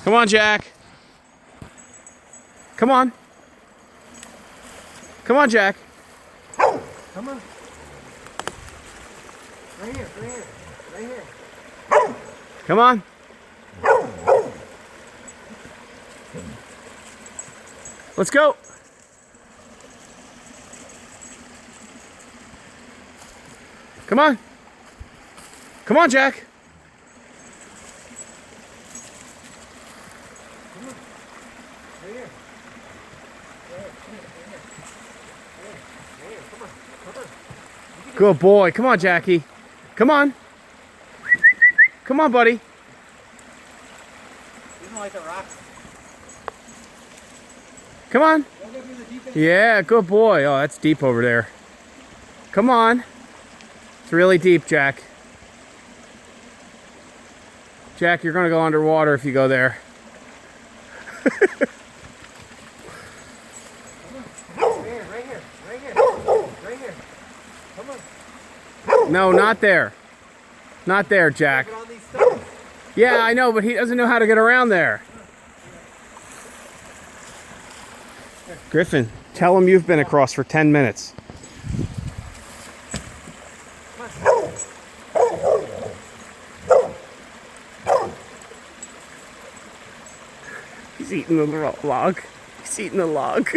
Come on, Jack. Come on. Come on, Jack. Come on. Right here, right here, right here. Come on. Let's go. Come on. Come on, Jack. Come on. Right here. Right here. Come on. Come on. Good boy. Come on, Jackie. Come on. Come on, buddy. You don't like the rock? Come on. Don't go through the deep end. Yeah, good boy. Oh, that's deep over there. Come on. It's really deep, Jack. Jack, you're going to go underwater if you go there. Right here, right here, right here. Right here. Come on. No, not there. Not there, Jack. Look at all these stones. Yeah, I know, but he doesn't know how to get around there. Griffin, tell him you've been across for 10 minutes. He's eating the log. He's eating the log.